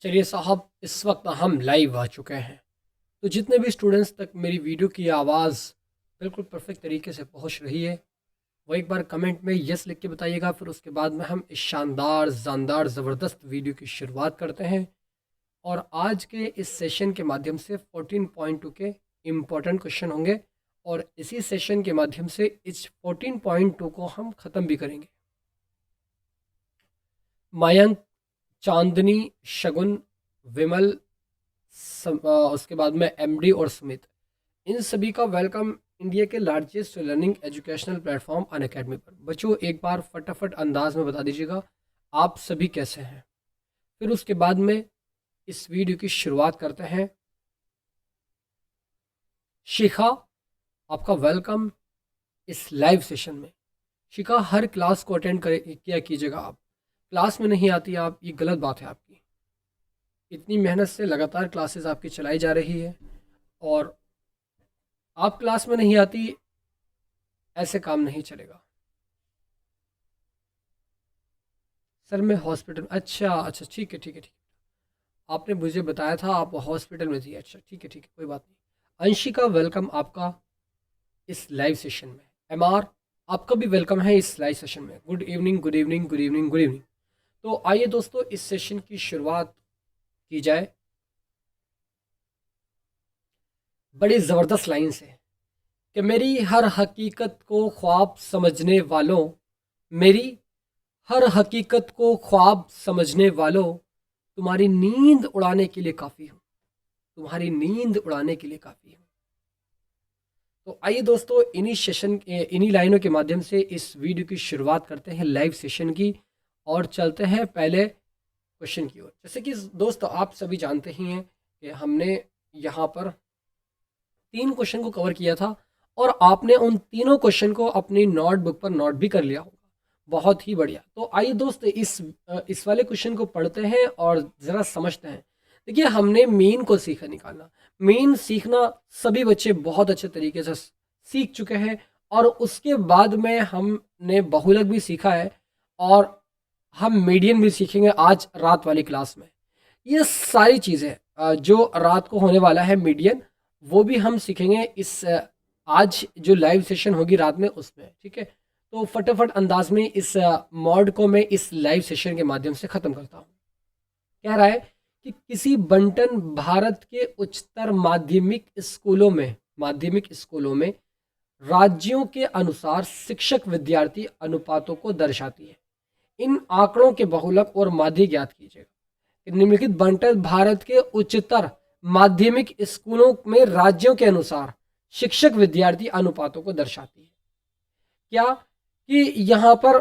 चलिए साहब, इस वक्त हम लाइव आ चुके हैं। तो जितने भी स्टूडेंट्स तक मेरी वीडियो की आवाज़ बिल्कुल परफेक्ट तरीके से पहुंच रही है, वो एक बार कमेंट में यस लिख के बताइएगा। फिर उसके बाद में हम इस शानदार जानदार ज़बरदस्त वीडियो की शुरुआत करते हैं। और आज के इस सेशन के माध्यम से 14.2 के इम्पोर्टेंट क्वेश्चन होंगे, और इसी सेशन के माध्यम से इस 14.2 को हम ख़त्म भी करेंगे। मयंक, चांदनी, शगुन, विमल, उसके बाद में एमडी और सुमित, इन सभी का वेलकम इंडिया के largest learning educational platform Unacademy पर। बच्चों, एक बार फटाफट अंदाज में बता दीजिएगा आप सभी कैसे हैं। फिर उसके बाद में इस वीडियो की शुरुआत करते हैं। शिखा, आपका वेलकम इस लाइव सेशन में। शिखा, हर क्लास को अटेंड किया कीजिएगा। आप क्लास में नहीं आती आप, ये गलत बात है आपकी। इतनी मेहनत से लगातार क्लासेस आपकी चलाई जा रही है और आप क्लास में नहीं आती, ऐसे काम नहीं चलेगा। सर मैं हॉस्पिटल, अच्छा अच्छा, ठीक है ठीक है ठीक है, आपने मुझे बताया था आप हॉस्पिटल में थी। अच्छा ठीक है ठीक है, कोई बात नहीं। अंशिका, वेलकम आपका इस लाइव सेशन में। एमआर, आपका भी वेलकम है इस लाइव सेशन में। Good evening good evening good evening good evening. तो आइए दोस्तों, इस सेशन की शुरुआत की जाए बड़ी ज़बरदस्त लाइन से कि मेरी हर हकीकत को ख्वाब समझने वालों, मेरी हर हकीकत को ख्वाब समझने वालों, तुम्हारी नींद उड़ाने के लिए काफ़ी हूँ, तुम्हारी नींद उड़ाने के लिए काफ़ी हूँ। तो आइए दोस्तों, इन्हीं लाइनों के माध्यम से इस वीडियो की शुरुआत करते हैं लाइव सेशन की, और चलते हैं पहले क्वेश्चन की ओर। जैसे कि दोस्तों आप सभी जानते ही हैं कि हमने यहाँ पर 3 क्वेश्चन को कवर किया था, और आपने उन तीनों क्वेश्चन को अपनी नोटबुक पर नोट भी कर लिया होगा। बहुत ही बढ़िया। तो आइए दोस्त, इस वाले क्वेश्चन को पढ़ते हैं और ज़रा समझते हैं। देखिए, हमने मीन को सीखा निकालना। मीन सीखना सभी बच्चे बहुत अच्छे तरीके से सीख चुके हैं, और उसके बाद में हमने बहुलक भी सीखा है, और हम मीडियन भी सीखेंगे आज रात वाली क्लास में। ये सारी चीज़ें जो रात को होने वाला है मीडियन, वो भी हम सीखेंगे इस आज जो लाइव सेशन होगी रात में उसमें। ठीक है, तो फटाफट अंदाज में इस मॉड को मैं इस लाइव सेशन के माध्यम से ख़त्म करता हूँ। कह रहा है कि किसी बंटन भारत के उच्चतर माध्यमिक स्कूलों में राज्यों के अनुसार शिक्षक विद्यार्थी अनुपातों को दर्शाती है। इन आंकड़ों के बहुलक और माध्य ज्ञात कीजिएगा। निम्नलिखित बंटन भारत के उच्चतर माध्यमिक स्कूलों में राज्यों के अनुसार शिक्षक विद्यार्थी अनुपातों को दर्शाती है। क्या कि यहाँ पर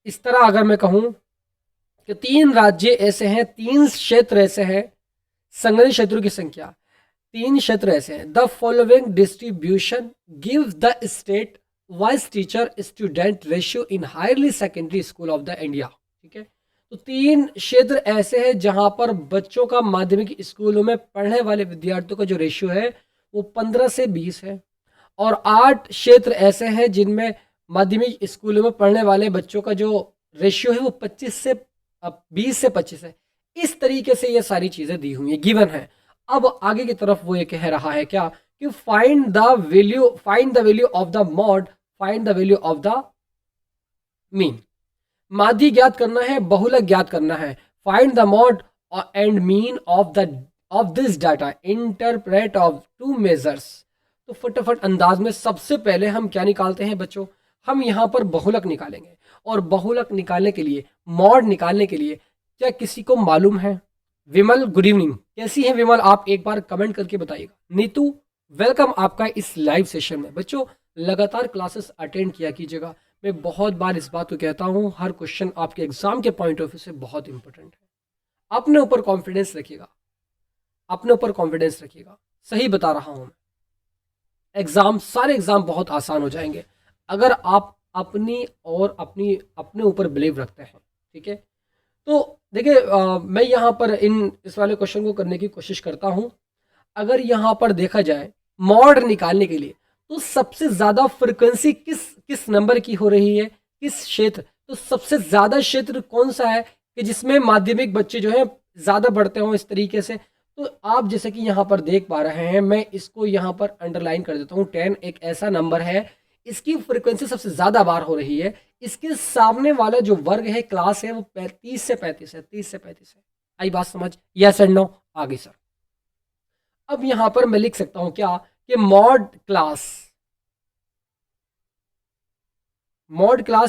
इस तरह अगर मैं कहूँ कि 3 राज्य ऐसे हैं, 3 क्षेत्र ऐसे हैं, संगठित क्षेत्रों की संख्या 3 क्षेत्र ऐसे हैं। The following distribution give the state wise teacher student ratio in higher secondary school of the India. ठीक है, तो 3 क्षेत्र ऐसे हैं जहां पर बच्चों का माध्यमिक स्कूलों में पढ़ने वाले विद्यार्थियों का जो रेशियो है वो 15 से 20 है, और 8 क्षेत्र ऐसे हैं जिनमें माध्यमिक स्कूलों में पढ़ने वाले बच्चों का जो रेशियो है वो 20 से 25 है। इस तरीके से ये सारी चीज़ें दी हुई है, गिवन है। अब आगे की तरफ वो ये कह रहा है क्या कि find the value of the mod, find the value of the mean. माध्य ज्ञात करना है, बहुलक ज्ञात करना है। Find the mod and mean of this data, interpret of 2 measures. तो फटाफट अंदाज में सबसे पहले हम क्या निकालते हैं बच्चों, हम यहाँ पर बहुलक निकालेंगे। और बहुलक निकालने के लिए, मॉड निकालने के लिए, क्या किसी को मालूम है? विमल, गुड इवनिंग, कैसी है विमल? आप एक बार कमेंट करके बताइएगा। नीतू, वेलकम आपका इस लाइव सेशन में। बच्चों, लगातार क्लासेस अटेंड किया कीजिएगा। मैं बहुत बार इस बात को कहता हूँ, हर क्वेश्चन आपके एग्जाम के पॉइंट ऑफ व्यू से बहुत इंपॉर्टेंट है। अपने ऊपर कॉन्फिडेंस रखिएगा, अपने ऊपर कॉन्फिडेंस रखिएगा। सही बता रहा हूँ मैं। सारे एग्जाम बहुत आसान हो जाएंगे अगर आप अपने ऊपर बिलीव रखते हैं। ठीक है, तो देखिए, मैं यहाँ पर इस वाले क्वेश्चन को करने की कोशिश करता हूँ। अगर यहाँ पर देखा जाए मॉड निकालने के लिए, तो सबसे ज़्यादा फ्रिक्वेंसी किस नंबर की हो रही है, किस क्षेत्र, तो सबसे ज़्यादा क्षेत्र कौन सा है कि जिसमें माध्यमिक बच्चे जो हैं ज़्यादा बढ़ते हों इस तरीके से, तो आप जैसे कि यहाँ पर देख पा रहे हैं, मैं इसको यहाँ पर अंडरलाइन कर देता हूँ। 10 एक ऐसा नंबर है, इसकी फ्रिक्वेंसी सबसे ज़्यादा बार हो रही है। इसके सामने वाला जो वर्ग है, क्लास है, वो 30 से 35 है, 30 से 35 है। आई बात समझ? Yes and no? आगे सर। अब यहाँ पर मैं लिख सकता हूँ क्या, कि मॉड क्लास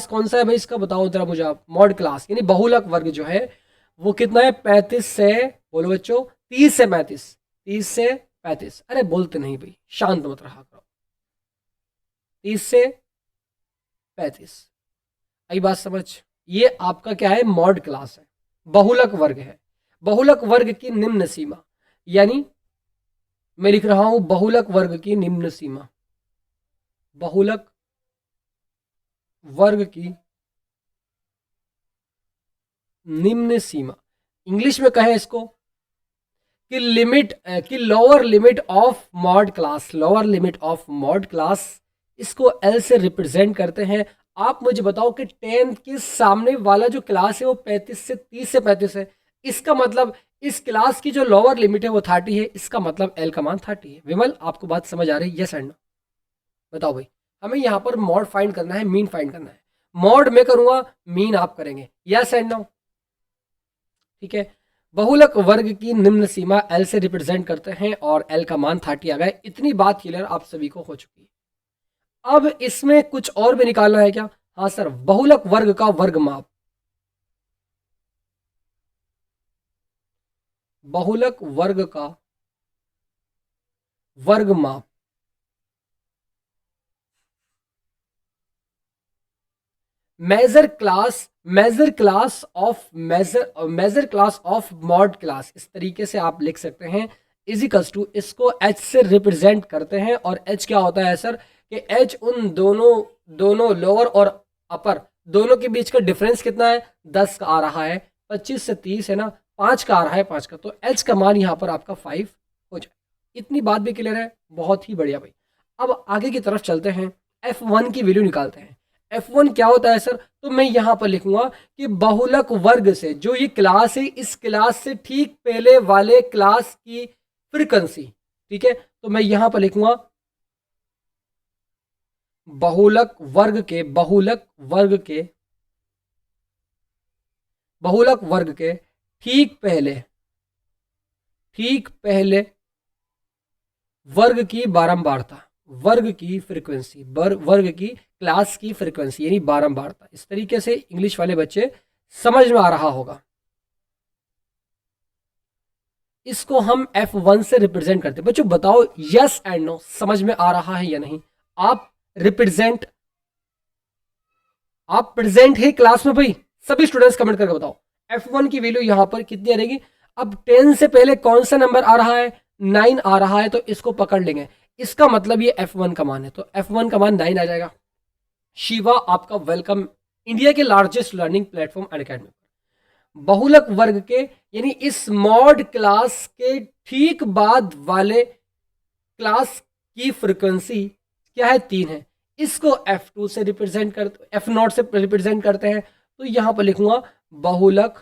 कौन सा है भाई, इसका बताओ जरा मुझे आप। मॉड क्लास यानी बहुलक वर्ग जो है वो कितना है, 35 से, बोलो बच्चों, 30 से 35, 30 से 35। अरे बोलते नहीं भाई, शांत मत रहा करो। 30 से 35, आई बात समझ? ये आपका क्या है, मॉड क्लास है, बहुलक वर्ग है। बहुलक वर्ग की निम्न सीमा, यानी मैं लिख रहा हूं बहुलक वर्ग की निम्न सीमा, बहुलक वर्ग की निम्न सीमा, इंग्लिश में कहें इसको कि लिमिट, कि lower limit of mod class, lower limit of mod class, इसको एल से रिप्रेजेंट करते हैं। आप मुझे बताओ कि 10 के सामने वाला जो क्लास है वो 35 से 30 से 35 है, इसका मतलब इस क्लास की जो लोअर लिमिट है वो 30 है, इसका मतलब एल का मान 30 है। विमल आपको बात समझ आ रही है? Yes and no? बताओ भाई। हमें यहाँ पर मॉड फाइंड करना है, मीन फाइंड करना है। मॉड मैं करूंगा, मीन आप करेंगे। Yes and no? ठीक है। बहुलक वर्ग की निम्न सीमा एल से रिप्रेजेंट करते हैं और एल का मान 30 आ गया। इतनी बात क्लियर आप सभी को हो चुकी है। अब इसमें कुछ और भी निकालना है क्या? हाँ सर, बहुलक वर्ग का वर्ग माप, बहुलक वर्ग का वर्ग माप, measure class of mod class, इस तरीके से आप लिख सकते हैं। इजिकल्स टू, इसको एच से रिप्रेजेंट करते हैं। और एच क्या होता है सर, कि एच उन दोनों दोनों लोअर और अपर दोनों के बीच का डिफरेंस कितना है, 10 का आ रहा है। 25 से 30 है ना, 5 का आ रहा है, 5 का, तो एच का मान यहाँ पर आपका 5 हो जाए। इतनी बात भी क्लियर है? बहुत ही बढ़िया भाई। अब आगे की तरफ चलते हैं, F1 की वैल्यू निकालते हैं। F1 क्या होता है सर? तो मैं यहां पर लिखूंगा कि बहुलक वर्ग से, जो ये क्लास है, इस क्लास से ठीक पहले वाले क्लास की फ्रीक्वेंसी। ठीक है, तो मैं यहां पर लिखूंगा बहुलक वर्ग के, बहुलक वर्ग के ठीक पहले वर्ग की बारंबारता, वर्ग की फ्रीक्वेंसी, वर्ग की क्लास की फ्रीक्वेंसी यानी बारंबारता। इस तरीके से इंग्लिश वाले बच्चे समझ में आ रहा होगा। इसको हम F1 से रिप्रेजेंट करते हैं। बच्चों बताओ यस एंड नो, समझ में आ रहा है या नहीं? आप रिप्रेजेंट, आप प्रेजेंट है क्लास में भाई? सभी स्टूडेंट्स कमेंट करके बताओ F1 की वैल्यू यहां पर कितनी आ रहेगी। अब 10 से पहले कौन सा नंबर आ रहा है, 9 आ रहा है, तो इसको पकड़ लेंगे। इसका मतलब ये F1 का मान है, तो F1 का मान 9 आ जाएगा। शिवा आपका वेलकम इंडिया के लार्जेस्ट लर्निंग प्लेटफॉर्म अनअकैडमी। बहुलक वर्ग के यानी इस मॉड क्लास के ठीक बाद वाले क्लास की फ्रीक्वेंसी क्या है, 3 है। इसको F2 से रिप्रेजेंट कर, F0 से रिप्रेजेंट करते हैं। तो यहां पर लिखूंगा बहुलक,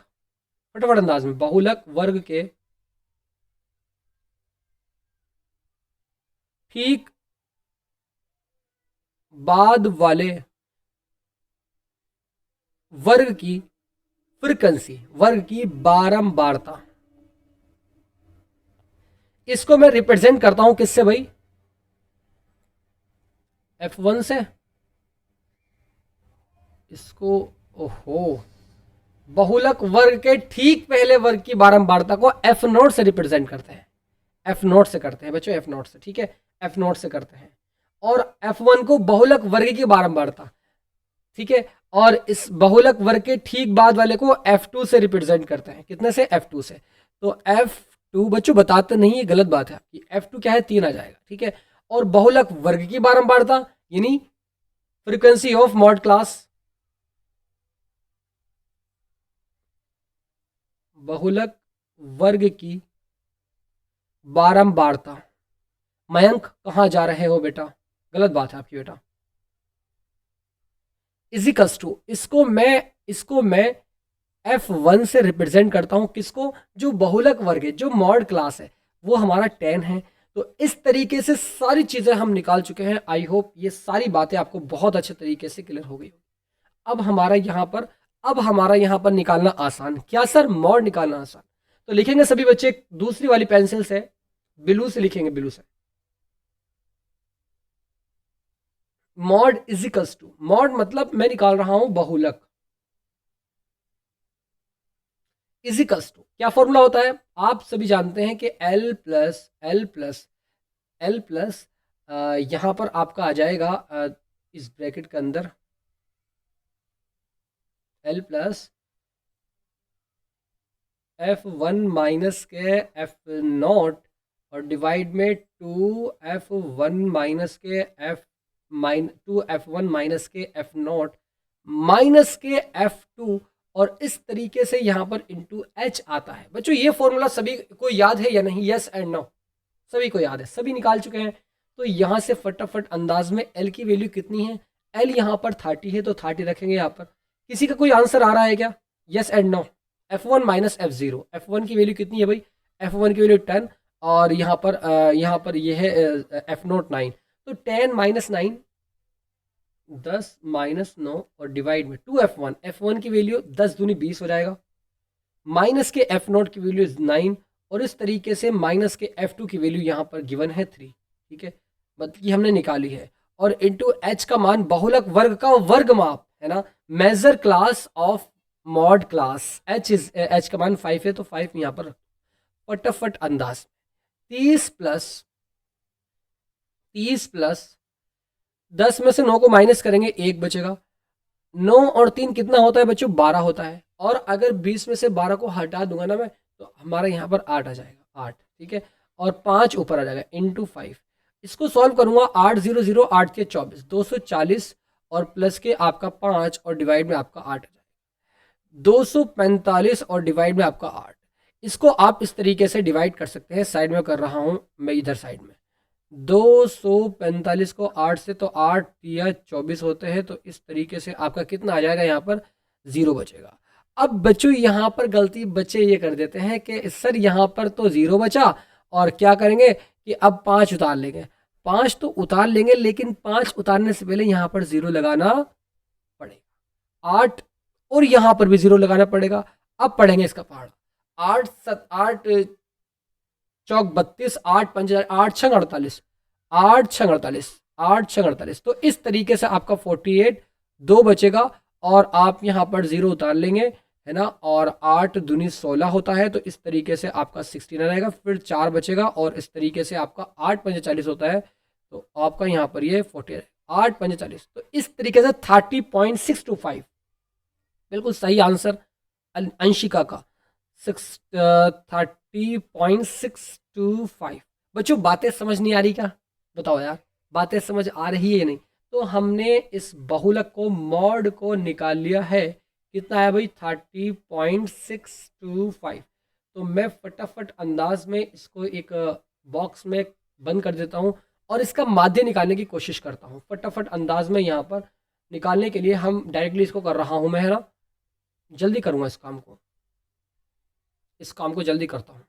फटाफट अंदाज में, बहुलक वर्ग के ठीक बाद वाले वर्ग की फ्रीक्वेंसी, वर्ग की बारंबारता। इसको मैं रिप्रेजेंट करता हूं किससे भाई, F1 से। इसको, ओहो, बहुलक वर्ग के ठीक पहले वर्ग की बारंबारता को F0 से रिप्रेजेंट करते हैं, F0 से करते हैं बच्चों, F0 से। ठीक है, F0 से करते हैं। और F1 को बहुलक वर्ग की बारंबारता, ठीक है, और इस बहुलक वर्ग के ठीक बाद वाले को F2 से रिप्रेजेंट करते हैं। कितने से? F2 से। तो F2 बच्चों बताते नहीं, ये गलत बात है आपकी। F2 क्या है, 3 आ जाएगा। ठीक है, और बहुलक वर्ग की बारंबारता यानी फ्रीक्वेंसी ऑफ मॉड क्लास, बहुलक वर्ग की बारंबारता। मयंक कहां जा रहे हो बेटा? गलत बात है आपकी बेटा। इजिकल्स टू, इसको मैं F1 से रिप्रेजेंट करता हूँ किसको, जो बहुलक वर्ग है, जो मॉड क्लास है, वो हमारा 10 है। तो इस तरीके से सारी चीज़ें हम निकाल चुके हैं। आई होप ये सारी बातें आपको बहुत अच्छे तरीके से क्लियर हो गई होगी। अब हमारा यहाँ पर अब हमारा यहाँ पर निकालना आसान, क्या सर, मॉड निकालना आसान। तो लिखेंगे सभी बच्चे दूसरी वाली पेंसिल से, ब्लू से लिखेंगे, ब्लू से। मॉड इजिकल्स टू, मॉड मतलब मैं निकाल रहा हूं बहुलक, इजिकल्स टू क्या फॉर्मूला होता है, आप सभी जानते हैं कि एल प्लस यहाँ पर आपका आ जाएगा इस ब्रैकेट के अंदर L+ F1 माइनस के F0 और डिवाइड में 2F1 माइनस के F1 माइनस के F0 माइनस के F2, और इस तरीके से यहाँ पर इंटू H आता है। बच्चों ये फॉर्मूला सभी को याद है या नहीं, यस एंड नो, सभी को याद है, सभी निकाल चुके हैं। तो यहाँ से फटाफट अंदाज में L की वैल्यू कितनी है, L यहाँ पर 30 है तो 30 रखेंगे यहाँ पर। किसी का कोई आंसर आ रहा है क्या, yes and no. F1 minus F0, F1 की वैल्यू कितनी है भाई, F1 की वैल्यू 10, और यहाँ पर ये है F0 9, तो 10 माइनस 9 10 माइनस 9 और डिवाइड में 2F1, F1 की वैल्यू 10 दूनी 20 हो जाएगा, माइनस के F0 की वैल्यू 9, और इस तरीके से माइनस के F2 की वैल्यू यहाँ पर गिवन है 3, ठीक है, मतलब कि हमने निकाली है। और इंटू H का मान बहुलक वर्ग का वर्ग माप है ना, measure class of mod class, H का मान 5 है तो 5 यहाँ पर फटाफट अंदाज, 30 प्लस 10 में से 9 को माइनस करेंगे 1 बचेगा, 9 और 3 कितना होता है बच्चों, 12 होता है, और अगर 20 में से 12 को हटा दूंगा ना मैं, तो हमारा यहाँ पर 8 आ जाएगा, 8, ठीक है, और 5 ऊपर आ जाएगा इंटू 5। इसको सॉल्व करूंगा, 8 के 24 240, और प्लस के आपका 5 और डिवाइड में आपका 8 आ जाएगा, 245 और डिवाइड में आपका 8। इसको आप इस तरीके से डिवाइड कर सकते हैं, साइड में कर रहा हूँ मैं, इधर साइड में 245 को 8 से, तो 8 या 24 होते हैं, तो इस तरीके से आपका कितना आ जाएगा, यहाँ पर 0 बचेगा। अब बच्चों यहाँ पर गलती बच्चे ये कर देते हैं कि सर यहाँ पर तो 0 बचा, और क्या करेंगे कि अब 5 उतार लेंगे, 5 तो उतार लेंगे, लेकिन 5 उतारने से पहले यहाँ पर 0 लगाना पड़ेगा, 8 और यहाँ पर भी 0 लगाना पड़ेगा। अब पढ़ेंगे इसका पहाड़ा, 8 चौक 32, 8 छंग 48, 8 छंग 48, तो इस तरीके से आपका 48 2 बचेगा, और आप यहाँ पर 0 उतार लेंगे, है ना, और 8 दूनी 16 होता है, तो इस तरीके से आपका 16 रहेगा, फिर 4 बचेगा, और इस तरीके से आपका 8 पंजे 40 होता है, तो आपका यहाँ पर ये 40 8 पंजे 40, तो इस तरीके से 30.625 बिल्कुल सही आंसर अंशिका का, 30.625। बच्चों बातें समझ नहीं आ रही क्या, बताओ यार, बातें समझ आ रही है या नहीं। तो हमने इस बहुलक को, मॉड को निकाल लिया है, कितना है भाई, 30.625। तो मैं फटाफट अंदाज में इसको एक बॉक्स में बंद कर देता हूँ, और इसका माध्य निकालने की कोशिश करता हूँ फटाफट अंदाज में। यहाँ पर निकालने के लिए हम डायरेक्टली इसको कर रहा हूँ मैं, है ना, जल्दी करूँगा इस काम को जल्दी करता हूँ।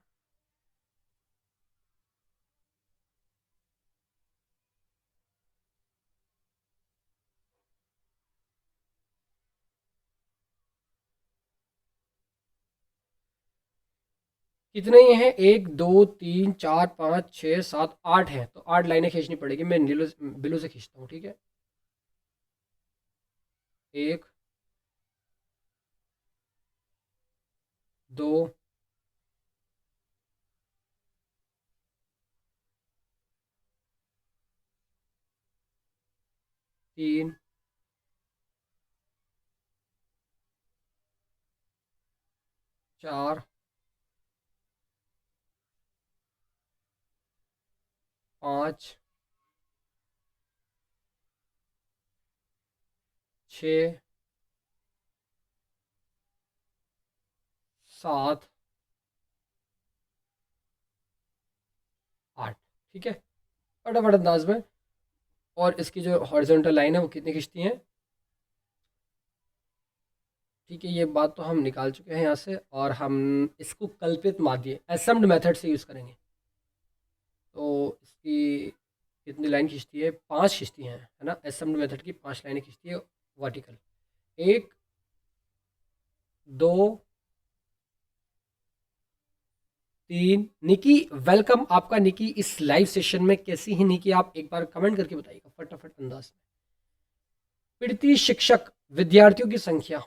कितने ये हैं, 1 2 3 4 5 6 7 8 हैं, तो 8 लाइनें खींचनी पड़ेगी, मैं नीलो बिलो से खींचता हूँ, ठीक है, 1 2 3 4 5 6 7 8, ठीक है, फटाफट अंदाज में। और इसकी जो हॉरिजॉन्टल लाइन है वो कितनी खींचती हैं, ठीक है, ये बात तो हम निकाल चुके हैं यहाँ से, और हम इसको कल्पित माध्य एसम्ड मेथड से यूज़ करेंगे। तो इसकी कितनी लाइन खींचती है, 5 खींचती हैं, है ना। एसम्ड मेथड की 5 लाइनें खींचती है वर्टिकल। 1, 2, 3। निकी वेलकम आपका। निकी इस लाइव सेशन में कैसी है निकी, आप एक बार कमेंट करके बताइएगा फटाफट अंदाज में। पीड़ित शिक्षक विद्यार्थियों की संख्या,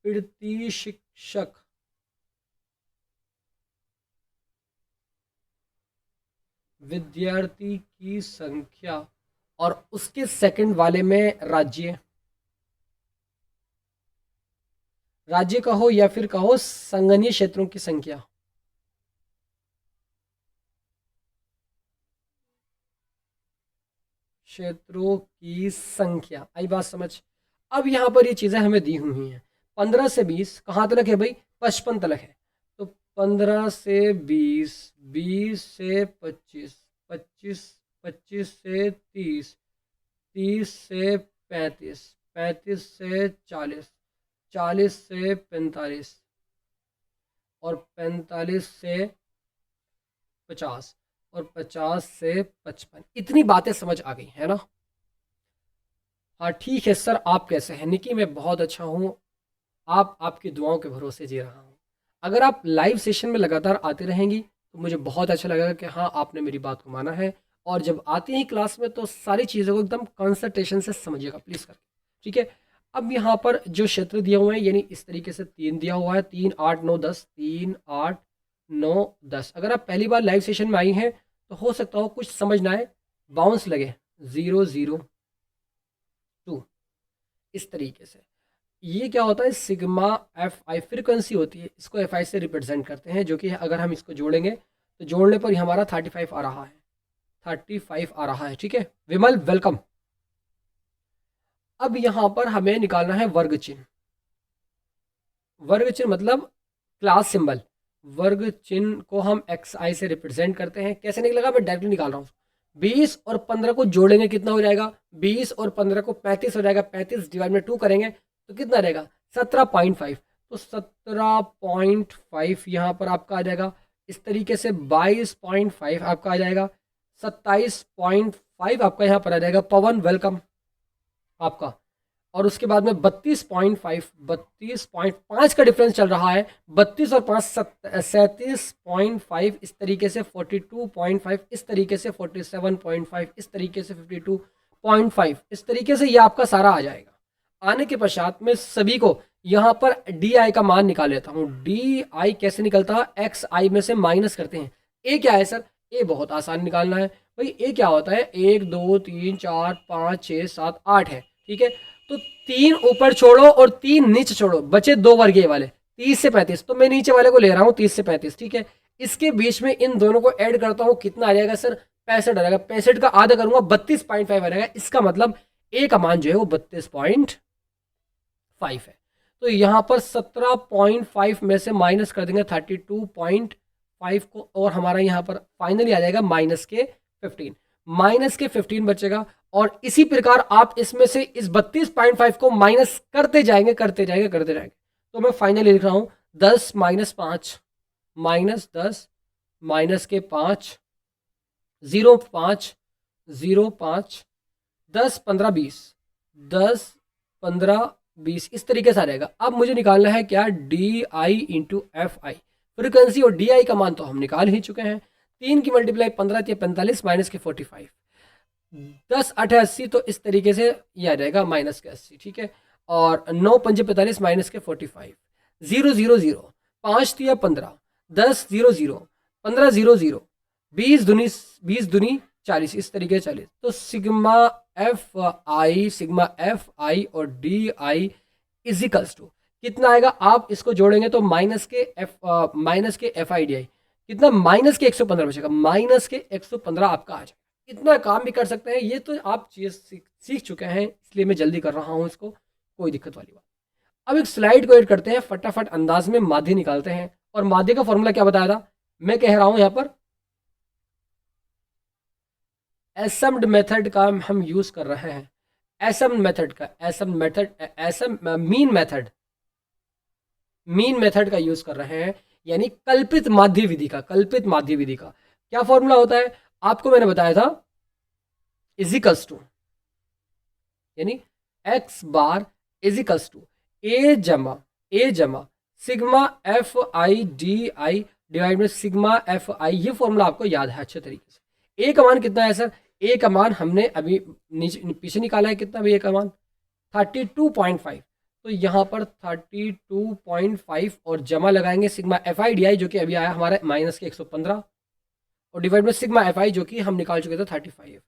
पीड़ित शिक्षक विद्यार्थी की संख्या, और उसके सेकंड वाले में राज्य, राज्य कहो या फिर कहो संगणीय क्षेत्रों की संख्या। क्षेत्रों की संख्या आई बात समझ। अब यहाँ पर ये चीज़ें हमें दी हुई हैं। 15 से 20 कहाँ तक है भाई, 55 तक है। तो 15 से 20, 20 से 25, 25, 25 से 30, 30 से 35, 35 से 40, 40 से 45, और 45 से 50, और 50 से 55। इतनी बातें समझ आ गई है ना। हाँ ठीक है सर, आप कैसे हैं निकी, मैं बहुत अच्छा हूँ। आप आपकी दुआओं के भरोसे जी रहा हूँ। अगर आप लाइव सेशन में लगातार आती रहेंगी तो मुझे बहुत अच्छा लगेगा कि हाँ आपने मेरी बात को माना है। और जब आती हैं क्लास में तो सारी चीज़ों को एकदम कंसंट्रेशन से समझिएगा प्लीज़ करके, ठीक है। अब यहाँ पर जो क्षेत्र दिए हुए हैं, यानी इस तरीके से 3 दिया हुआ है, 3, 8, 9, 10, 3, 8, 9, 10। अगर आप पहली बार लाइव सेशन में आई हैं तो हो सकता हो कुछ समझ ना आए, बाउंस लगे 0, 0, 2, इस तरीके से। ये क्या होता है, सिग्मा एफ आई फ्रिक्वेंसी होती है, इसको एफ आई से रिप्रेजेंट करते हैं, जो कि अगर हम इसको जोड़ेंगे तो जोड़ने पर ही हमारा 35 आ रहा है, 35 आ रहा है, ठीक है। विमल वेलकम। अब यहाँ पर हमें निकालना है वर्ग चिन्ह। वर्ग चिन्ह मतलब क्लास सिंबल। वर्ग चिन्ह को हम एक्स आई से रिप्रेजेंट करते हैं। कैसे निकलेगा, मैं डायरेक्टली निकाल रहा हूँ। 20 और 15 को जोड़ेंगे कितना हो जाएगा, 20 और 15 को 35 हो जाएगा, 35 डिवाइड में 2 करेंगे तो कितना रहेगा, 17.5। तो 17.5 यहाँ पर आपका आ जाएगा। इस तरीके से 22.5 आपका आ जाएगा, 27.5 आपका यहाँ पर आ जाएगा। पवन वेलकम आपका। और उसके बाद में 32.5, 32.5 का डिफरेंस चल रहा है। 32 और 5 37.5, इस तरीके से 42.5, इस तरीके से 47.5, इस तरीके से 52.5, इस तरीके से ये आपका सारा आ जाएगा। आने के पश्चात में सभी को यहाँ पर डी आई का मान निकाल लेता हूँ। डी आई कैसे निकलता है, एक्स आई में से माइनस करते हैं। ए क्या है सर, ए बहुत आसान निकालना है भाई। ए क्या होता है, 1, 2, 3, 4, 5, 6, 7, 8 है, ठीक है। तो 3 ऊपर छोड़ो और 3 नीचे छोड़ो, बचे 2 वर्गीय वाले, 30 से 35। तो मैं नीचे वाले को ले रहा हूँ 30 से 35, ठीक है। इसके बीच में इन दोनों को ऐड करता हूँ, कितना आ जाएगा सर, 65 आ जाएगा। 65 का आधा करूंगा 32.5 आ जाएगा। इसका मतलब ए का मान जो है वो 32.5 है। तो यहाँ पर 17.5 में से माइनस कर देंगे 32.5 को, और हमारा यहाँ पर फाइनली आ जाएगा माइनस के 15। माइनस के 15 बचेगा। और इसी प्रकार आप इसमें से इस 32.5 को माइनस करते जाएंगे, करते जाएंगे, करते जाएंगे। तो मैं फाइनली लिख रहा हूं 10 माइनस 5, माइनस 10, माइनस के 5, 0, 5, 0, 5, 10, 15, 20, 10, 15, 20, इस तरीके से आ जाएगा। अब मुझे निकालना है क्या, D I into F I. Frequency और डी आई का मान तो हम निकाल ही चुके हैं। 3 की मल्टीप्लाई 15 थी 45, माइनस के 45, 10 8 80, तो इस तरीके से ये आ जाएगा माइनस के 80, ठीक है। और 9 5 45, माइनस के 45, 0 0 0, 5 दिया 15, 10 0 0, 15 0 0, 20 दुनी 20 दुनी 40, इस तरीके से 40। तो सिग्मा एफ आई और डी आई इजिकल्स टू कितना आएगा, आप इसको जोड़ेंगे तो माइनस के एफ आई डी आई कितना, माइनस के 115 बचेगा, माइनस के 115 आपका आ जाएगा। इतना काम भी कर सकते हैं, ये तो आप चीज़ सीख चुके हैं, इसलिए मैं जल्दी कर रहा हूँ इसको, कोई दिक्कत वाली बात। अब एक स्लाइड को ऐड करते हैं, फटाफट अंदाज में माध्य निकालते हैं। और माध्य का फॉर्मूला क्या बताया था, मैं कह रहा हूँ यहाँ पर एसम्ड मेथड का हम यूज़ कर रहे हैं। एसम मेथड का, एसम मेथड, एसम मीन मेथड का यूज कर रहे हैं, यानी कल्पित माध्य विधि का, कल्पित माध्य विधि का क्या फॉर्मूला होता है, आपको मैंने बताया था, इजिकल्स टू, यानी एक्स बार इजिकल्स टू ए जमा sigma F I D I divide में सिग्मा एफ आई, ये फॉर्मूला आपको याद है अच्छे तरीके से। ए का मान कितना है सर, ए का मान हमने अभी नीचे पीछे निकाला है, कितना भी ए का मान 32.5, तो यहाँ पर 32.5 और जमा लगाएंगे sigma F I D I जो कि अभी आया हमारा माइनस के 115, और डिवाइड में सिग्मा एफ आई जो कि हम निकाल चुके थे 35।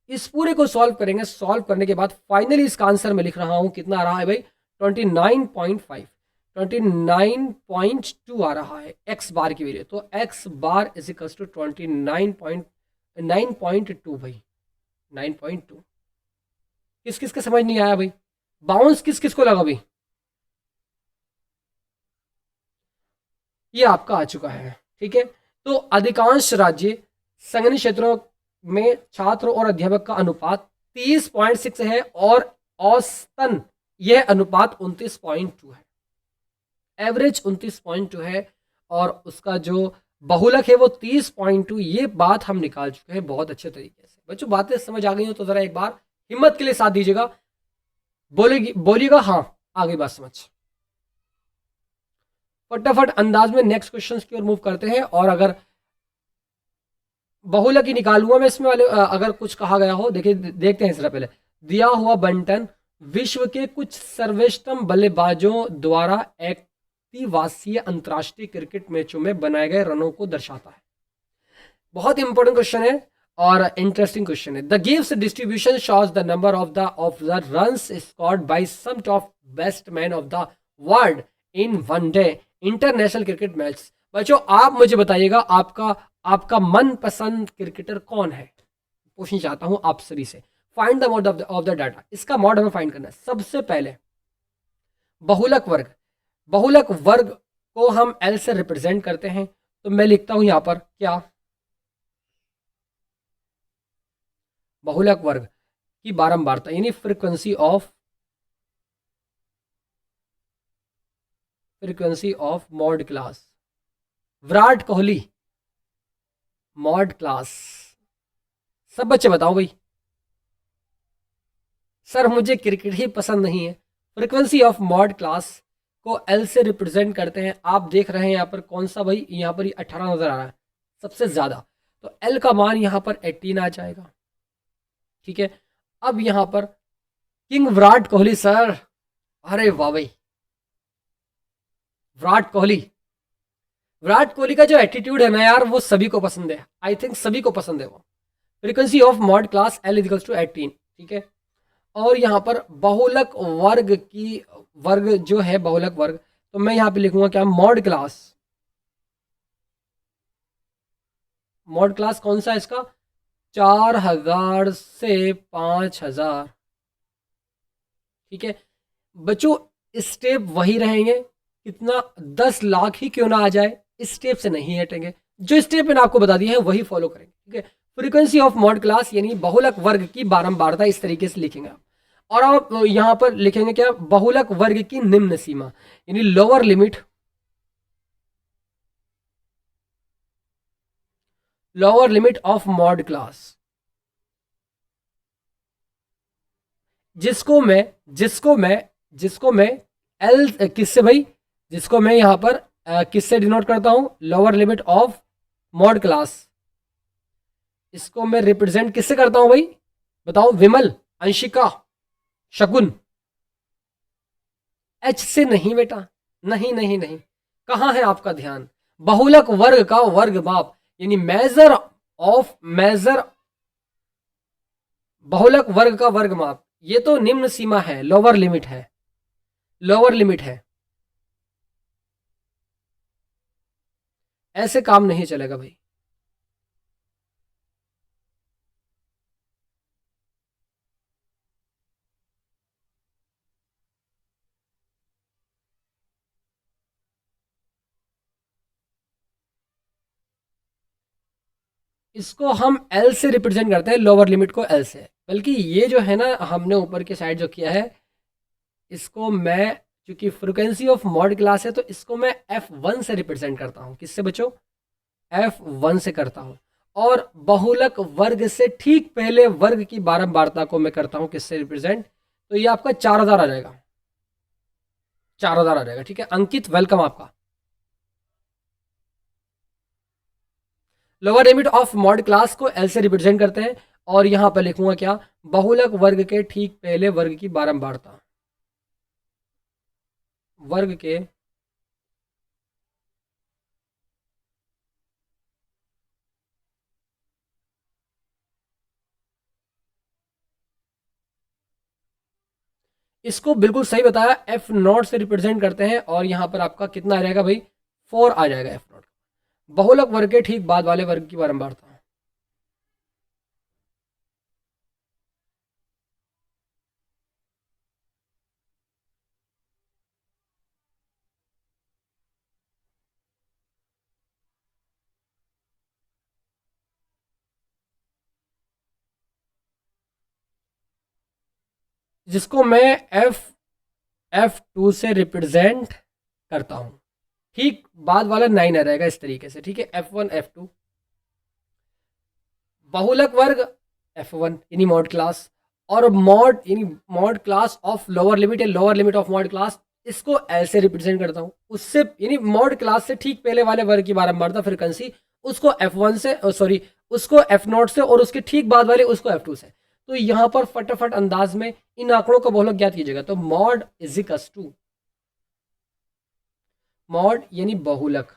इस पूरे को सॉल्व करेंगे, सॉल्व करने के बाद फाइनली इसका आंसर मैं लिख रहा हूं, कितना आ रहा है भाई 29.5, 29.2 आ रहा है एक्स बार की वैल्यू, तो x bar is equal to 29.9.2 भाई, 9.2। किस किस के समझ नहीं आया भाई, बाउंस किस किस को लगा भाई, ये आपका आ चुका है, ठीक है। तो अधिकांश राज्य संघीय क्षेत्रों में छात्र और अध्यापक का अनुपात 30.6 है और औसतन यह अनुपात 29.2 है, एवरेज 29.2 है, और उसका जो बहुलक है वो 30.2, ये बात हम निकाल चुके हैं बहुत अच्छे तरीके से। बच्चों बातें समझ आ गई हो तो जरा एक बार हिम्मत के लिए साथ दीजिएगा, बोलिएगा हाँ आ गई बात समझ। फटाफट अंदाज में नेक्स्ट क्वेश्चन की ओर मूव करते हैं, और अगर बहुलक ही निकालूंगा मैं इसमें वाले, अगर कुछ कहा गया हो, देखिए देखते हैं जरा पहले। दिया हुआ बंटन विश्व के कुछ सर्वोत्तम बल्लेबाजों द्वारा एकदिवसीय अंतरराष्ट्रीय क्रिकेट मैचों में बनाए गए रनों को दर्शाता है। बहुत इंपॉर्टेंट क्वेश्चन है और इंटरेस्टिंग क्वेश्चन है। The gives distribution shows the number of the runs scored by some of best man of the world in one day international cricket match. बच्चों आप मुझे बताइएगा आपका आपका मनपसंद क्रिकेटर कौन है, पूछना चाहता हूं आप सभी से। Find the mod of the data, इसका मॉड हमें फाइंड करना है। सबसे पहले बहुलक वर्ग, बहुलक वर्ग को हम एल से रिप्रेजेंट करते हैं, तो मैं लिखता हूं यहां पर क्या, बहुलक वर्ग की बारंबारता यानी frequency of mod class. Virat Kohli mod class, सब बच्चे बताओ भाई। सर मुझे क्रिकेट ही पसंद नहीं है। फ्रीक्वेंसी ऑफ मॉड क्लास को एल से रिप्रेजेंट करते हैं, आप देख रहे हैं यहाँ पर कौन सा भाई, यहाँ पर 18 नजर आ रहा है सबसे ज्यादा, तो एल का मान यहाँ पर 18 आ जाएगा, ठीक है। अब यहाँ पर किंग विराट कोहली सर, अरे वाह भाई विराट कोहली, विराट कोहली का जो एटीट्यूड है ना यार वो सभी को पसंद है, आई थिंक सभी को पसंद है वो। Frequency of mod class L equals to 18, ठीक है। और यहाँ पर बहुलक वर्ग की, वर्ग जो है बहुलक वर्ग, तो मैं यहाँ पे लिखूंगा क्या, मॉड क्लास। मॉड क्लास कौन सा है इसका, 4000 से 5000, ठीक है। बच्चों स्टेप वही रहेंगे, कितना 10 लाख ही क्यों ना आ जाए, इस स्टेप से नहीं हटेंगे, जो स्टेप मैंने आपको बता दिया है वही फॉलो करेंगे, ठीक है। फ्रीक्वेंसी ऑफ मॉड क्लास यानी बहुलक वर्ग की बारंबारता, इस तरीके से लिखेंगे आप। और आप यहां पर लिखेंगे क्या, बहुलक वर्ग की निम्न सीमा यानी lower limit, lower limit of mod class, जिसको मैं एल किससे भाई, जिसको मैं यहां पर किससे डिनोट करता हूं, lower limit of mod class, इसको मैं रिप्रेजेंट किससे करता हूं भाई, बताओ, विमल, अंशिका, शकुन, एच से नहीं बेटा, नहीं नहीं नहीं, कहां है आपका ध्यान, बहुलक वर्ग का वर्ग माप यानी मेजर बहुलक वर्ग का वर्ग माप, ये तो निम्न सीमा है, लोअर लिमिट है, लोअर लिमिट है, ऐसे काम नहीं चलेगा भाई। इसको हम एल से रिप्रेजेंट करते हैं, लोअर लिमिट को एल से। बल्कि ये जो है ना, हमने ऊपर के साइड जो किया है, इसको मैं, क्योंकि फ्रिक्वेंसी ऑफ मॉड क्लास है, तो इसको मैं F1 से रिप्रेजेंट करता हूँ। किससे बच्चों? F1 से करता हूँ। और बहुलक वर्ग से ठीक पहले वर्ग की बारंबारता को मैं करता हूँ किससे रिप्रेजेंट? तो ये आपका 4000 आ जाएगा, 4000 आ जाएगा। ठीक है अंकित, वेलकम आपका। Lower limit of mod class को एल से रिप्रेजेंट करते हैं, और यहां पर लिखूंगा क्या? बहुलक वर्ग के ठीक पहले वर्ग की बारंबारता, वर्ग के इसको बिल्कुल सही बताया, एफ नॉट से रिप्रेजेंट करते हैं, और यहां पर आपका कितना आ जाएगा भाई? 4 आ जाएगा एफ नॉट। बहुलक वर्ग के ठीक बाद वाले वर्ग की बारंबारता, जिसको मैं एफ F2 से रिप्रेजेंट करता हूं। ठीक बाद वाला 9 आ जाएगा इस तरीके से। ठीक है F1 F2, बहुलक वर्ग F1 यानी मॉड क्लास, और मॉड यानी mode class of lower limit या lower limit of mod class, इसको ऐसे रिप्रेजेंट करता हूँ। उससे यानी मॉड क्लास से ठीक पहले वाले वर्ग की बारंबारता फ्रिक्वेंसी, उसको F1 से, सॉरी उसको F0 से, और उसके ठीक बाद वाले उसको F2 से। तो यहाँ पर फटाफट अंदाज में इन आंकड़ों का बहुलक ज्ञात कीजिएगा। तो मॉड इजिकस टू, मॉड यानी बहुलक,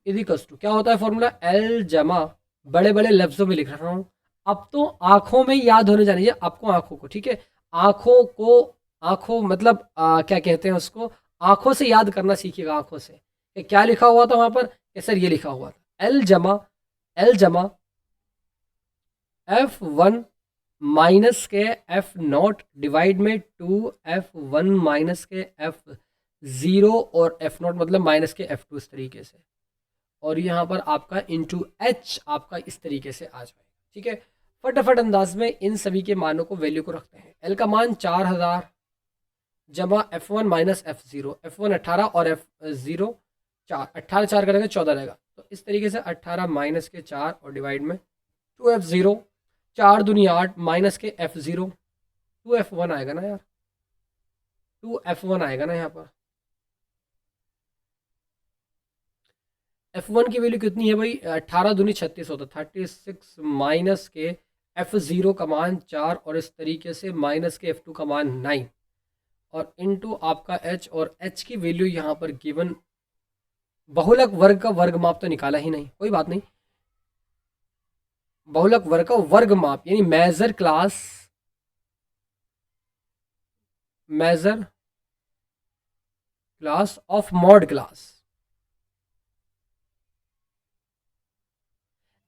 इजिकस टू क्या होता है फॉर्मूला? एल जमा, बड़े बड़े लफ्जों में लिख रहा हूँ, अब तो आंखों में याद होने जानी चाहिए आपको, आंखों को। ठीक है आंखों को, आंखों मतलब क्या कहते हैं उसको, आंखों से याद करना सीखिएगा, आंखों से। ये क्या लिखा हुआ था वहां पर? कि सर ये लिखा हुआ था एल जमा, एल जमा F1 माइनस के F0 डिवाइड में 2F1 माइनस के F0, और F0 मतलब माइनस के F2, इस तरीके से। और यहाँ पर आपका इंटू एच आपका इस तरीके से आ जाएगा। ठीक है फटाफट अंदाज में इन सभी के मानों को, वैल्यू को रखते हैं। एल का मान 4000 जमा F1 माइनस F0, F1 18 और F0 4, 18 4 करेंगे 14 रहेगा। तो इस तरीके से 18 माइनस के 4 और डिवाइड में 2F0, 4 दूनी 8 माइनस के F0, 2F1 आएगा ना यार, 2F1 आएगा ना यहाँ पर। F1 की वैल्यू कितनी है भाई? 18 दूनी 36 होता है, 36 माइनस के F0 का मान 4, और इस तरीके से माइनस के F2 का मान 9, और इनटू आपका H, और H की वैल्यू यहाँ पर गिवन, बहुलक वर्ग का वर्ग माप तो निकाला ही नहीं, कोई बात नहीं। बहुलक वर्ग का वर्ग माप यानी measure class, measure class of mod class,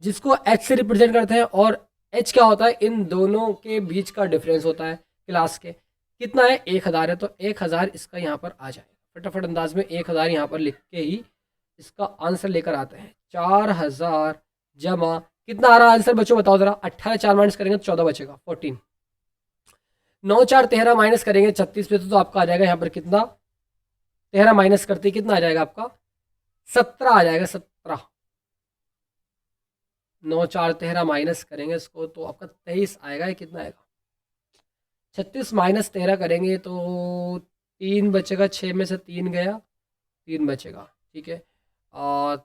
जिसको H से रिप्रेजेंट करते हैं। और H क्या होता है? इन दोनों के बीच का डिफरेंस होता है क्लास के। कितना है? 1000 है, तो 1000 इसका यहाँ पर आ जाएगा। फटाफट अंदाज में 1000 यहाँ पर लिख के ही इसका आंसर लेकर आते हैं। 4000 जमा, कितना आ रहा आंसर बच्चों बताओ जरा? 18 4 माइनस करेंगे तो 14 बचेगा, 14। 9 4 13 माइनस करेंगे 36 पे, तो आपका आ जाएगा यहाँ पर कितना? 13 माइनस करते कितना आ जाएगा आपका? 17 आ जाएगा, 17। 9 4 13 माइनस करेंगे इसको तो आपका 23 आएगा। ये कितना आएगा? 36 माइनस 13 करेंगे तो 3 बचेगा, 6 में से 3 गया, 3 बचेगा। ठीक है और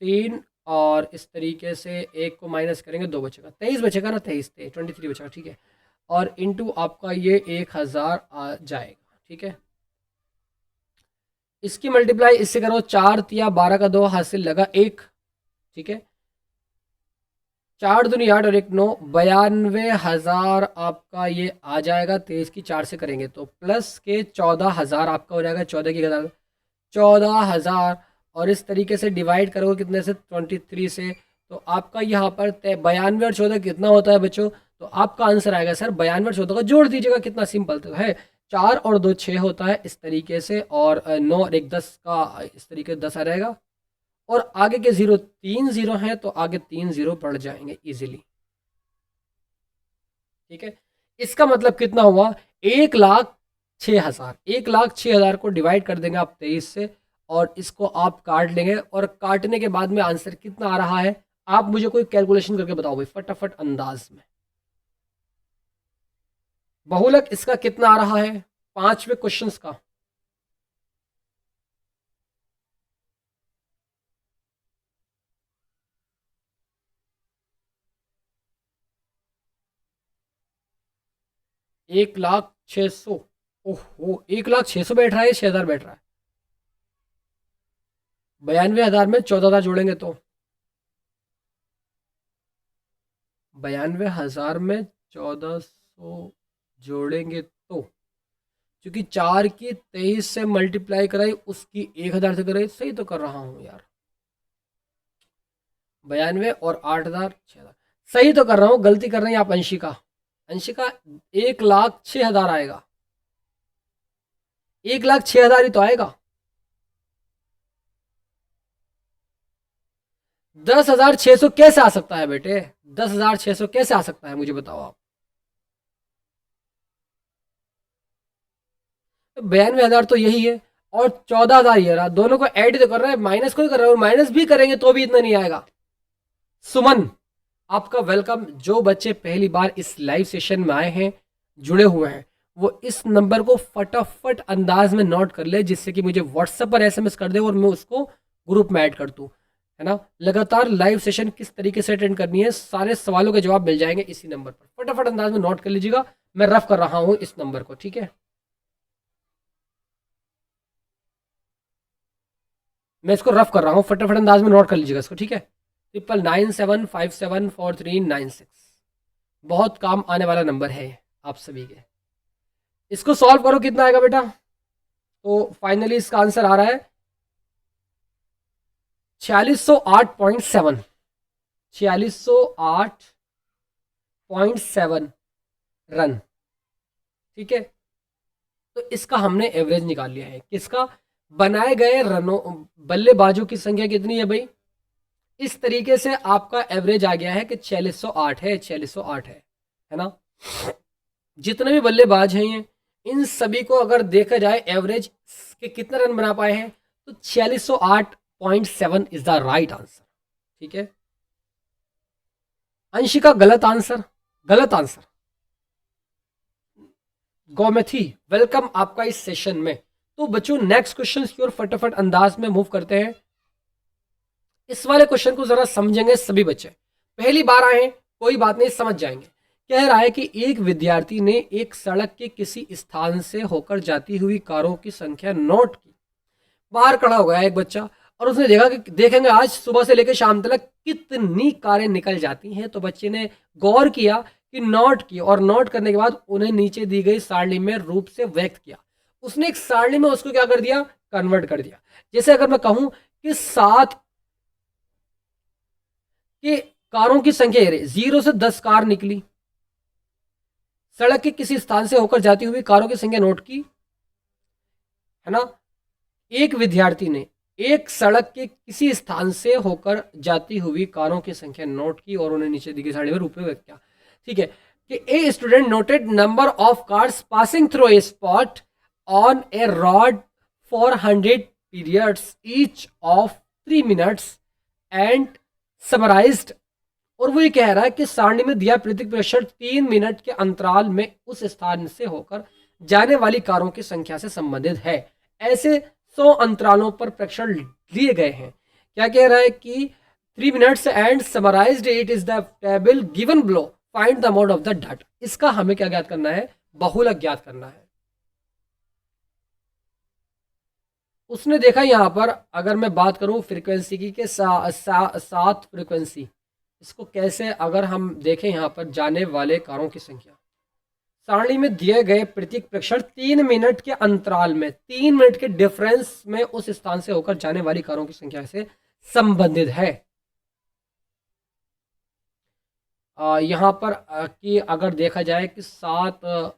3, और इस तरीके से 1 को माइनस करेंगे 2 बचेगा, 23 बचेगा ना, 23 23 बचेगा। ठीक है और इंटू आपका ये 1000 आ जाएगा। ठीक है इसकी मल्टीप्लाई इससे करो, 4 तिया 12 का 2 हासिल लगा 1। ठीक है 4 दूनी 8 और 1 9, 92,000 आपका ये आ जाएगा। 23 की 4 से करेंगे तो प्लस के 14,000 आपका हो जाएगा। 14 की 14,000, और इस तरीके से डिवाइड करोगे कितने से? 23 से। तो आपका यहाँ पर 92 और 14 कितना होता है बच्चों? तो आपका आंसर आएगा सर 92 और 14 का जोड़ दीजिएगा। कितना सिंपल तो है, 4 और 2 6 होता है इस तरीके से, और 9 और 1 10 का इस तरीके से 10 आ जाएगा। और आगे के जीरो 3 0 हैं तो आगे 3 0 बढ़ जाएंगे इजीली। ठीक है, इसका मतलब कितना हुआ, 1,06,000। 1,06,000 को डिवाइड कर देंगे आप 23 से और इसको आप काट लेंगे और काटने के बाद में आंसर कितना आ रहा है, आप मुझे कोई कैलकुलेशन करके बताओ भाई फटाफट अंदाज में। बहुलक इसका कितना आ रहा है 5वें क्वेश्चंस का? एक लाख 600। ओहो, 1,06,000 बैठ रहा है, 6,000 बैठ रहा है। 92,000 में 14,000 जोड़ेंगे तो 92,000 में 1,400 जोड़ेंगे तो, क्योंकि 4 की 23 से मल्टीप्लाई कराई उसकी 1,000 से कराई, सही तो कर रहा हूँ यार। 92 और 8,000 6,000, सही तो कर रहा हूँ, गलती कर रही हैं आप अंशिका। अंशिका 1,06,000 आएगा, 1,06,000 ही तो आएगा। 10,600 कैसे आ सकता है बेटे, 10,600 कैसे आ सकता है मुझे बताओ आप। 92,000 तो यही है और 14,000 ये रहा, दोनों को ऐड तो कर रहा है, माइनस को ही कर रहा है, और माइनस भी करेंगे तो भी इतना नहीं आएगा। सुमन, आपका वेलकम। जो बच्चे पहली बार इस लाइव सेशन में आए हैं, जुड़े हुए हैं, वो इस नंबर को फटाफट अंदाज में नोट कर ले, जिससे कि मुझे व्हाट्सएप पर एसएमएस कर दे और मैं उसको ग्रुप में ऐड कर दूं, है ना। लगातार लाइव सेशन किस तरीके से अटेंड करनी है, सारे सवालों के जवाब मिल जाएंगे इसी नंबर पर। फटाफट अंदाज में नोट कर लीजिएगा, मैं रफ कर रहा हूँ इस नंबर को, ठीक है। मैं इसको रफ कर रहा हूँ, फटाफट अंदाज में नोट कर लीजिएगा इसको, ठीक है। 9997574396, बहुत काम आने वाला नंबर है आप सभी के। इसको सॉल्व करो, कितना आएगा बेटा? तो फाइनली इसका आंसर आ रहा है 4608.7, 4608.7 रन, ठीक है। तो इसका हमने एवरेज निकाल लिया है, किसका? बनाए गए रनों, बल्लेबाजों की संख्या कितनी है भाई, इस तरीके से आपका एवरेज आ गया है कि 4608 है, 4608 है ना। जितने भी बल्लेबाज हैं ये, इन सभी को अगर देखा जाए एवरेज के कितने रन बना पाए हैं, तो 4608.7 इज द राइट आंसर, ठीक है। अंशिका गलत आंसर, गलत आंसर। गौमथी, वेलकम आपका इस सेशन में। तो बच्चों नेक्स्ट क्वेश्चन की ओर फटाफट अंदाज में मूव करते हैं। इस वाले क्वेश्चन को जरा समझेंगे सभी बच्चे, पहली बार आए हैं कोई बात नहीं, समझ जाएंगे। कह रहा है कि एक विद्यार्थी ने एक सड़क के किसी स्थान से होकर जाती हुई कारों की संख्या नोट की। बाहर खड़ा हो गया एक बच्चा और उसने देखा कि देखेंगे आज सुबह से लेकर शाम तक कितनी कारें निकल जाती हैं। तो बच्चे ने गौर किया कि नोट की, और नोट करने के बाद उन्हें नीचे दी गई सारणी में रूप से व्यक्त किया। उसने एक सारणी में उसको क्या कर दिया, कन्वर्ट कर दिया। जैसे अगर मैं कहूं कि 7 कि कारों की संख्या 0 से 10 कार निकली, सड़क के किसी स्थान से होकर जाती हुई कारों की संख्या नोट की, है ना। एक विद्यार्थी ने एक सड़क के किसी स्थान से होकर जाती हुई कारों की संख्या नोट की और उन्हें नीचे दी गई सारणी में रूप में व्यक्त किया, ठीक है। कि a student noted number of cars passing through a spot on A rod for 100 periods each of 3 minutes and summarised. और वो ये कह रहा है कि सारणी में दिया प्रत्येक प्रेक्षण 3 मिनट के अंतराल में उस स्थान से होकर जाने वाली कारों की संख्या से संबंधित है। ऐसे 100 अंतरालों पर प्रेक्षण लिए गए हैं। क्या कह रहा है कि 3 minutes and summarised it is the table given below, find the amount of the data. इसका हमें क्या ज्ञात करना है, बहुलक ज्ञात करना है। उसने देखा यहां पर, अगर मैं बात करूं फ्रीक्वेंसी की, कि 7 फ्रीक्वेंसी, इसको कैसे अगर हम देखें यहाँ पर जाने वाले कारों की संख्या, सारणी में दिए गए प्रत्येक प्रेक्षण 3 मिनट के अंतराल में, 3 मिनट के डिफरेंस में उस स्थान से होकर जाने वाली कारों की संख्या से संबंधित है। यहाँ पर कि अगर देखा जाए कि 7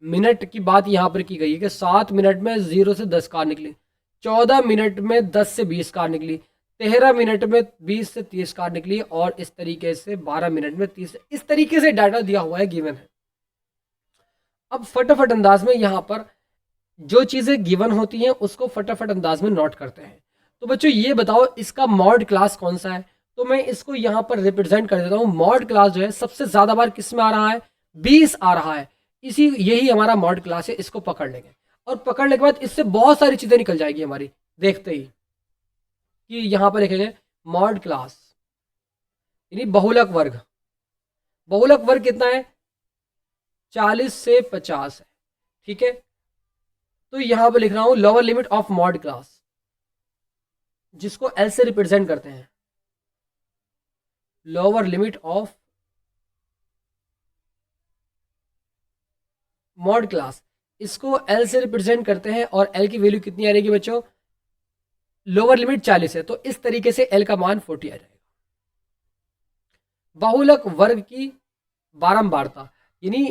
मिनट की बात यहाँ पर की गई है कि 7 मिनट में 0 से 10 कार निकली, 14 मिनट में 10 से 20 कार निकली, 13 मिनट में 20 से 30 कार निकली, और इस तरीके से 12 मिनट में 30, इस तरीके से डाटा दिया हुआ है, गिवन है। अब फटाफट अंदाज में यहाँ पर जो चीज़ें गिवन होती हैं उसको फटाफट अंदाज में नोट करते हैं। तो बच्चों ये बताओ इसका मॉड क्लास कौन सा है? तो मैं इसको यहाँ पर रिप्रेजेंट कर देता हूँ। मॉड क्लास जो है सबसे ज़्यादा बार किस में आ रहा है? 20 आ रहा है। यही हमारा मॉड क्लास है, इसको पकड़ लेंगे और पकड़ने के बाद इससे बहुत सारी चीज़ें निकल जाएगी हमारी, देखते ही कि यहाँ पर लिखेंगे मॉड क्लास यानी बहुलक वर्ग। बहुलक वर्ग कितना है? 40 से 50 है, ठीक है। तो यहां पर लिख रहा हूं lower limit of mod class, जिसको एल से रिप्रेजेंट करते हैं। Lower limit of mod class, इसको एल से रिप्रेजेंट करते हैं, और एल की वैल्यू कितनी आ रहेगी बच्चों? लोअर लिमिट 40 है, तो इस तरीके से एल का मान 40 आ जाएगा। बहुलक वर्ग की बारंबारता यानी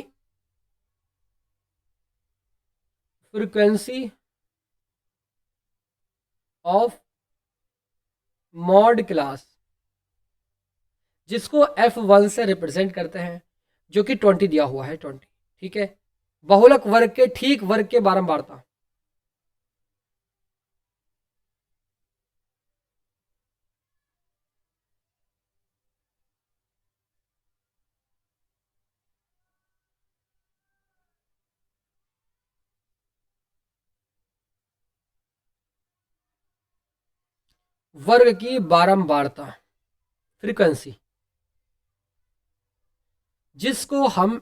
फ्रीक्वेंसी ऑफ मॉड क्लास, जिसको F1 से रिप्रेजेंट करते हैं, जो कि 20 दिया हुआ है, 20, ठीक है। बहुलक वर्ग के ठीक वर्ग के बारंबारता, वर्ग की बारंबारता फ्रीक्वेंसी, जिसको हम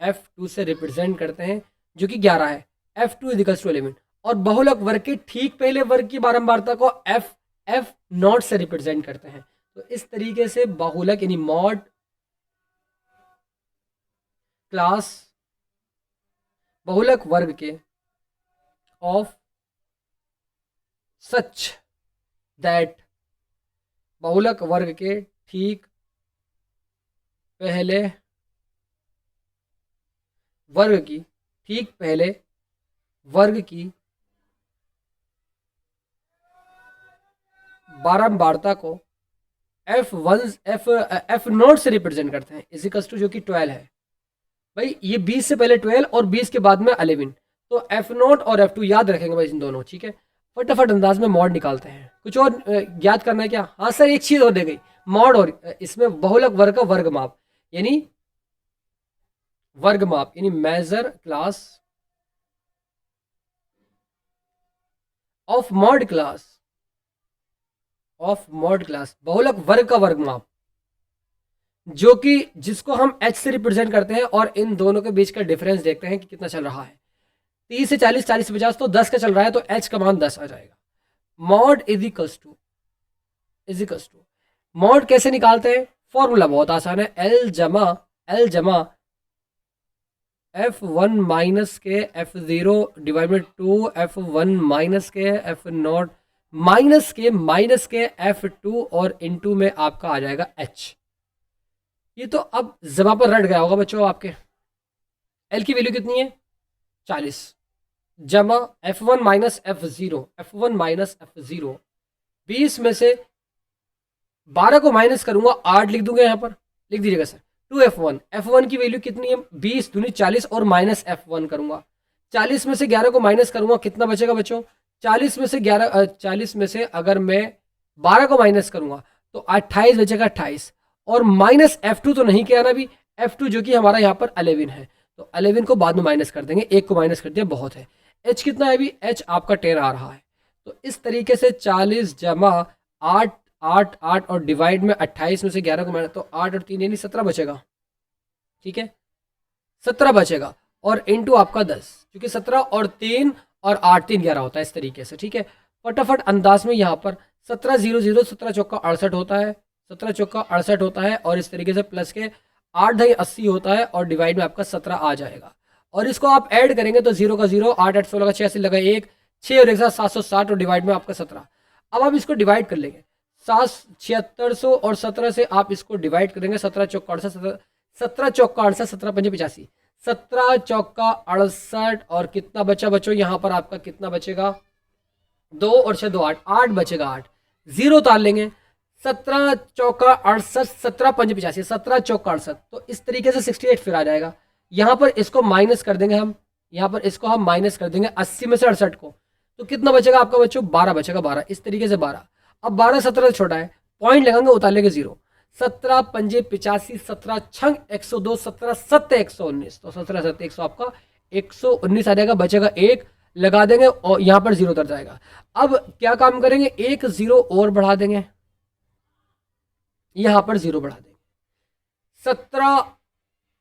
F2 से रिप्रेजेंट करते हैं, जो कि 11 है। F2 equals to 11। और बहुलक वर्ग के ठीक पहले वर्ग की बारंबारता को F0 से रिप्रेजेंट करते हैं। तो इस तरीके से बहुलक यानी मॉड क्लास बहुलक वर्ग के ऑफ सच दैट, बहुलक वर्ग के ठीक पहले वर्ग की बारंबारता को F0 से रिप्रेजेंट करते हैं, इजिकल्स टू, जो कि 12 है। भाई ये 20 से पहले 12 और 20 के बाद में 11, तो F0 और F2 याद रखेंगे भाई इन दोनों, ठीक है। फटाफट अंदाज में मॉड निकालते हैं। कुछ और याद करना है क्या? हाँ सर, एक चीज और दे गई, मॉड, और इसमें बहुलक वर्ग का वर्ग माप यानी measure class of mod class, बहुलक वर्ग का वर्ग माप, जो कि जिसको हम H से रिप्रेजेंट करते हैं, और इन दोनों के बीच का डिफरेंस देखते हैं कि कितना चल रहा है। 30 से 40, 40 से 50, तो 10 का चल रहा है, तो H का मान 10 आ जाएगा। मॉड इजिकल्स टू मॉड कैसे निकालते हैं? फॉर्मूला बहुत आसान है, L जमा F1 माइनस के F0 divide by 2 F1 minus के F0 माइनस के F2, और इनटू में आपका आ जाएगा H। ये तो अब जमा पर रट गया होगा बच्चों आपके। L की वैल्यू कितनी है? 40 जमा F1 माइनस F0, 20 में से 12 को माइनस करूंगा, 8 लिख दूंगा, यहाँ पर लिख दीजिएगा सर। 2F1 की वैल्यू कितनी है? 20 दूनी 40, और माइनस F1 करूंगा। 40 में से 11 को माइनस करूंगा, कितना बचेगा बच्चों? 40 में से अगर मैं 12 को माइनस करूंगा तो 28 बचेगा, 28, और माइनस F2 तो नहीं किया ना अभी, F2 जो कि हमारा यहाँ पर 11 है, तो 11 को बाद में माइनस कर देंगे, एक को माइनस कर दिया, बहुत है। H कितना है अभी? H आपका 10 आ रहा है। तो इस तरीके से 40 जमा 8 और डिवाइड में 28 में से 11 को माइनस, तो 8 और 3 यानी 17 बचेगा, ठीक है, 17 बचेगा, और इनटू आपका 10, क्योंकि 17 और 3 और 8, 3 11 होता है, इस तरीके से, ठीक है। फटाफट अंदाज में यहाँ पर 17 0 0, 17 चौका 68 होता है, 17 चौका 68 होता है, और इस तरीके से प्लस के 8 ढाई 80 होता है, और डिवाइड में आपका 17 आ जाएगा। और इसको आप ऐड करेंगे तो 0 का 0, 8 8 16 का 86 लगा 1, 6 और 1 760, और डिवाइड में आपका 17। अब आप इसको डिवाइड कर लेंगे, 7600 और 17 से आप इसको डिवाइड करेंगे, 17 चौका 68, 17 चौका 68, 17 पंजे 85, 17 चौका 68, और कितना बचा बच्चों यहाँ पर आपका? कितना बचेगा? 2 और 6 2 8, 8 बचेगा 8, जीरो उतार लेंगे। 17 चौका 68, 17 पंजे 85, 17 चौका 68, तो इस तरीके से 68 फिर आ जाएगा। यहाँ पर इसको माइनस कर देंगे हम, यहाँ पर इसको हम माइनस कर देंगे 80 में से 68 को, तो कितना बचेगा आपका बच्चों, 12 बचेगा, 12 इस तरीके से 12। अब 12 17 से छोटा है, पॉइंट लगाएंगे, उतार लेंगे जीरो। 17 पंजे 85, 17 छंग 102, 17 सत्ते 119, तो 17 सत्ते 100 आपका 119 आ जाएगा, बचेगा एक, लगा देंगे और यहाँ पर जीरो उतर जाएगा। अब क्या काम करेंगे, एक जीरो और बढ़ा देंगे, यहां पर जीरो बढ़ा देंगे। 17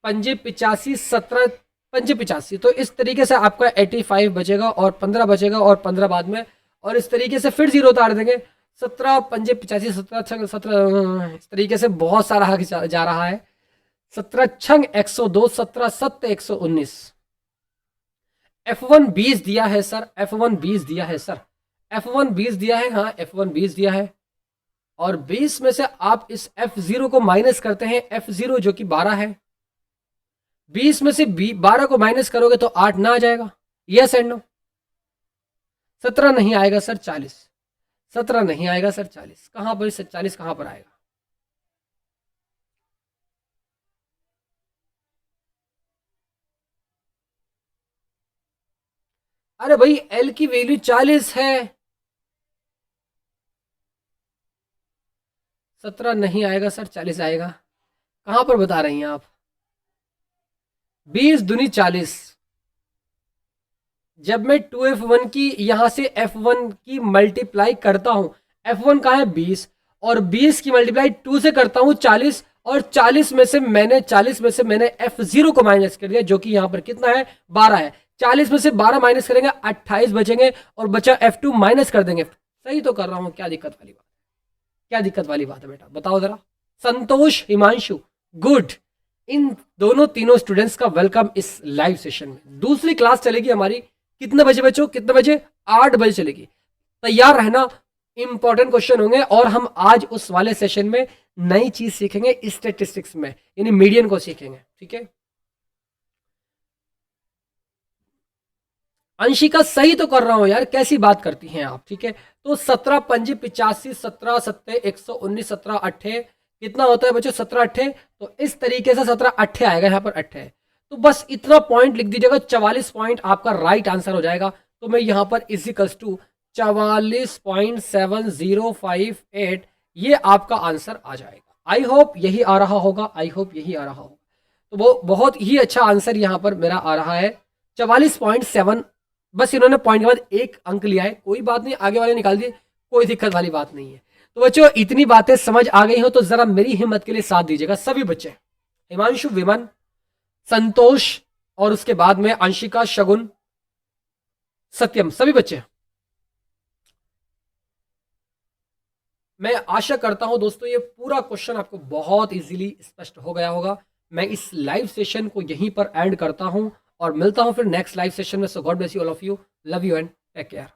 पंजे 85, 17 पंजे 85, तो इस तरीके से आपका 85 बचेगा और 15 बचेगा और 15 बाद में, और इस तरीके से फिर जीरो उतार देंगे। 17 पंजे 85, 17 17, इस तरीके से बहुत सारा जा रहा है। 17 छंग 102, 17 सत्ते 119। F1 20 दिया है सर, F1 20 दिया है सर, F1 20 दिया है, हाँ F1 20 दिया है। और 20 में से आप इस F0 को माइनस करते हैं, F0 जो कि 12 है, 20 में से 12 को माइनस करोगे तो 8 ना आ जाएगा, यस एंड नो। 17 नहीं आएगा सर, 40, 17 नहीं आएगा सर, 40 कहां पर, 40 कहां पर आएगा। अरे भाई L की वैल्यू 40 है, 17 नहीं आएगा सर, 40 आएगा, कहां पर बता रही हैं आप। 20 दूनी 40, जब मैं 2F1 की यहां से F1 की मल्टीप्लाई करता हूं, F1 कहाँ है 20, और 20 की मल्टीप्लाई 2 से करता हूं 40, और 40 में से मैंने F0 को माइनस कर दिया, जो कि यहां पर कितना है 12 है। 40 में से 12 माइनस करेंगे 28 बचेंगे, और बचा F2 माइनस कर देंगे। सही तो कर रहा हूं, क्या दिक्कत वाली बात, क्या दिक्कत वाली बात है बेटा, बताओ जरा। संतोष, हिमांशु, गुड। इन दोनों तीनों स्टूडेंट्स का वेलकम इस लाइव सेशन में। दूसरी क्लास चलेगी हमारी कितने बजे बच्चों, कितने बजे, 8 बजे चलेगी। तैयार रहना, इंपॉर्टेंट क्वेश्चन होंगे, और हम आज उस वाले सेशन में नई चीज सीखेंगे, स्टेटिस्टिक्स में, यानी मीडियन को सीखेंगे, ठीक है। अंशिका सही तो कर रहा हूं यार, कैसी बात करती हैं आप, ठीक है। तो 17 पंजे 85, 17 सत्ते 119, 17 अट्ठे कितना होता है बच्चों, 17 अट्ठे, तो इस तरीके से 17 अट्ठे आएगा, यहाँ पर अट्ठे है, तो बस इतना पॉइंट लिख दीजिएगा, 44 पॉइंट आपका राइट आंसर हो जाएगा। तो मैं यहाँ पर इजिकल्स टू 44.7058, ये आपका आंसर आ जाएगा। आई होप यही आ रहा होगा, आई होप यही आ रहा होगा। तो वो बहुत ही अच्छा आंसर यहाँ पर मेरा आ रहा है, 44.7। बस इन्होंने पॉइंट के बाद एक अंक लिया है, कोई बात नहीं, आगे वाले निकाल दिए, कोई दिक्कत वाली बात नहीं है। तो बच्चों इतनी बातें समझ आ गई हो तो जरा मेरी हिम्मत के लिए साथ दीजिएगा सभी बच्चे, हिमांशु, विमन, संतोष, और उसके बाद में अंशिका, शगुन, सत्यम, सभी बच्चे। मैं आशा करता हूं दोस्तों ये पूरा क्वेश्चन आपको बहुत इजीली स्पष्ट हो गया होगा। मैं इस लाइव सेशन को यहीं पर एंड करता हूं और मिलता हूं फिर नेक्स्ट लाइव सेशन में। So God bless you all of you, love you and take care.